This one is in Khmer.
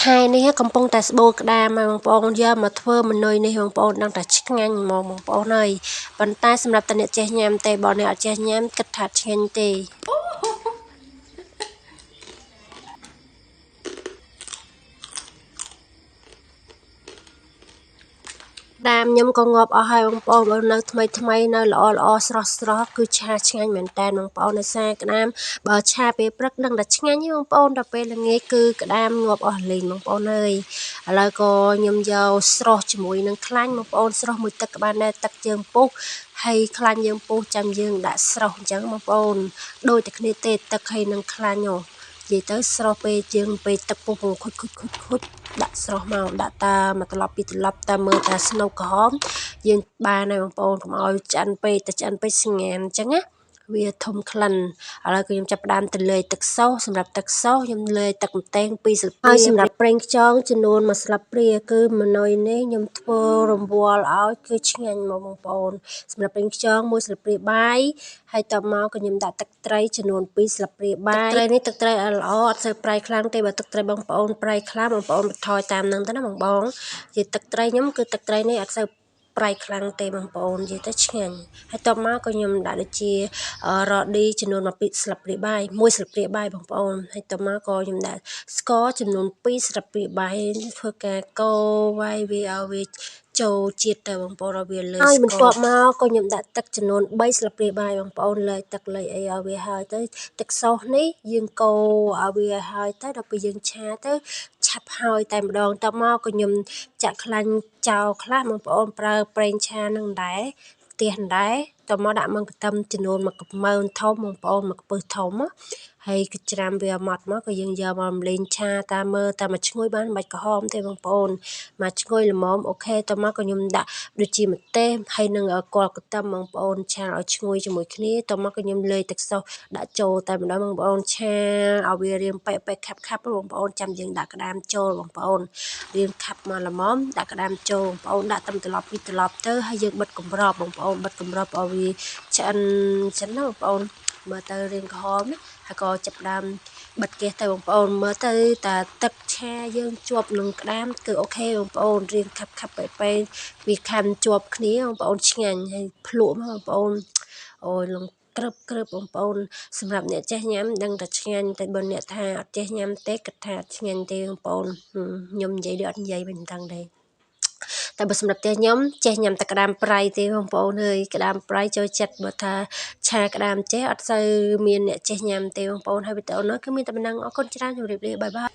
ថ្ងៃនេះកំពុងតែស្បូរក្តាមហើយបងប្អូនយកមកធ្វើមនុយនេះបងប្អូនដឹងតែឆ្ងាញ់ហ្មងបងប្អូនហើយប៉ុន្តែសម្រាប់តអ្នកចេះញ៉ាំទេបើអ្នកអត់ចេះញ៉ាំគិតថាឆ្ងាញ់ទេតាមខ្ញុំក៏ងាប់អស់ហើយបងប្អូនបើនៅថ្មីនៅល្អស្រស់គឺឆាឆ្ងាញ់មែនតើបងប្អូនដោយសារក្តាមបើឆាពេលព្រឹកដឹងតែឆ្ងាញ់ទេបងប្អូនដល់ពេលល្ងាចគឺក្តាមងាប់អស់លេងបងប្អូនអើយឥឡូវក៏ខ្ញុំយកស្រស់ជាមួយនឹងខ្លាញ់បងប្អូនស្រស់មួយទឹកក៏បានដែរទឹកយើងពុះហើយខ្លាញ់យើងពុះចាំយើងដាក់ស្រស់អញ្ចឹងបងប្អូនដូចតែគ្នាទេទឹកហើយនឹងខ្លាញ់និយាយទៅស្រស់ពេលយើងពេលទឹកពុះខុចដាក់ស្រស់មកដាក់តាមត្រឡប់ពីត្រឡប់តាមមើលតាស្នូកក្រហមយើងបានហើយបងប្អូនកុំឲ្យឆ្អិនពេកតែឆ្អិនពេកស្ងានអញ្ចឹងណាវាធំក្លិនឥឡូវគឺខ្ញុំចាប់ផ្ដើមទៅលាយទឹកសោសសម្រាប់ទឹកសោសខ្ញុំលាយទឹកម្ទេស2ស្លាបព្រាហើយសម្រាប់ប្រេងខ្យងចំនួន1ស្លាបព្រាគឺម៉នុយនេះខ្ញុំធ្វើរង្វាល់ឲ្យគឺឆ្ងាញ់មកបងប្អូនសម្រាប់ប្រេងខ្យង1ស្លាបព្រាបាយហើយតមកក៏ខ្ញុំដាក់ទឹកត្រីចំនួន2ស្លាបព្រាបាយទឹកត្រីនេះទឹកត្រីឲ្យល្អអត់សូវប្រៃខ្លាំងទេបើទឹកត្រីបងប្អូនប្រៃខ្លាំងបងប្អូនបន្ថយតាមនឹងទៅណាបងនិយាយទឹកត្រីខ្ញុំគឺទឹកត្រីនេះអត់សូវប្រៃខ្លាំងទេបងប្អូននិយាយទៅឆ្ងាញ់ហើយតមកក៏ខ្ញុំដាក់ដូចជារ៉ឌីចំនួន1ស្លាបព្រាបាយ1ស្លាបព្រាបាយបងប្អូនហើយតមកក៏ខ្ញុំដាក់ស្ករចំនួន2ស្លាបព្រាបាយធ្វើការកូរវាយវាឲ្យវាចូលជាតិទៅបងប្អូនឲ្យវាលើហើយបន្ទាប់មកក៏ខ្ញុំដាក់ទឹកចំនួន3ស្លាបព្រាបាយបងប្អូនលើទឹកលើអីឲ្យវាហើយទៅទឹកសោសនេះយើងកូរឲ្យវាហើយទៅដល់ពេលយើងឆាទៅឆាប់ហើយតែម្ដងតមកក៏ខ្ញុំចាក់ខ្លាញ់ចោលខ្លះបងប្អូនប្រើប្រេងឆានឹងដែរផ្ទះដែរតមកដាក់មង្កខ្ទឹមចំនួន1កំពើធំបងប្អូន1កំពឹសធំហើយគឺច្រាំវាម៉ត់មកក៏យើងយកមករំលែងឆាតាមមើលតាមមួយឈ្ងុយបានមិនបាច់ក្រហមទេបងប្អូនមកឈ្ងុយល្មមអូខេតមកក៏ខ្ញុំដាក់ដូចជាម្ទេសហើយនឹងគល់ខ្ទឹមបងប្អូនឆាឲ្យឈ្ងុយជាមួយគ្នាតមកក៏ខ្ញុំលាយទឹកសោសដាក់ចូលតែម្ដងបងប្អូនឆាឲ្យវារៀងប៉ែខាប់បងប្អូនចាំយើងដាក់ក្តាមចូលបងប្អូនរៀងខាប់មកល្មមដាក់ក្តាមចូលបងប្អូនដាក់ត្រឡប់ពីត្រឡប់ទៅហើយយើងបិទកម្របបងប្អូនបិទកម្របឲ្យវាឆ្អិនចឹងណាបងប្អូនមើលទៅរៀងក្រហមណាហើយក៏ចាប់ផ្ដើមបិទហ្គាសទៅបងប្អូនមើលទៅតាទឹកឆាយើងជាប់នឹងក្តាមគឺអូខេបងប្អូនរៀងខាប់បែបវាខាំជាប់គ្នាបងប្អូនឆ្ងាញ់ហើយភ្លក់មកបងប្អូនអូយលំក្រឹបបងប្អូនសម្រាប់អ្នកចេះញ៉ាំដឹងតែឆ្ងាញ់តែបើអ្នកថាអត់ចេះញ៉ាំទេគិតថាអត់ឆ្ងាញ់ទេបងប្អូនខ្ញុំនិយាយដូចអត់និយាយមិនដឹងទេតែបើសម្រាប់ផ្ទះខ្ញុំចេះញ៉ាំតែក្តាមប្រៃទេបងប្អូនអើយក្តាមប្រៃចូលចិត្តបើថាឆាក្តាមចេះអត់សូវមានអ្នកចេះញ៉ាំទេបងប្អូនហើយវីដេអូនោះគឺមានតែប៉ុណ្ណឹងអរគុណច្រើនជម្រាបលាបាយបាយ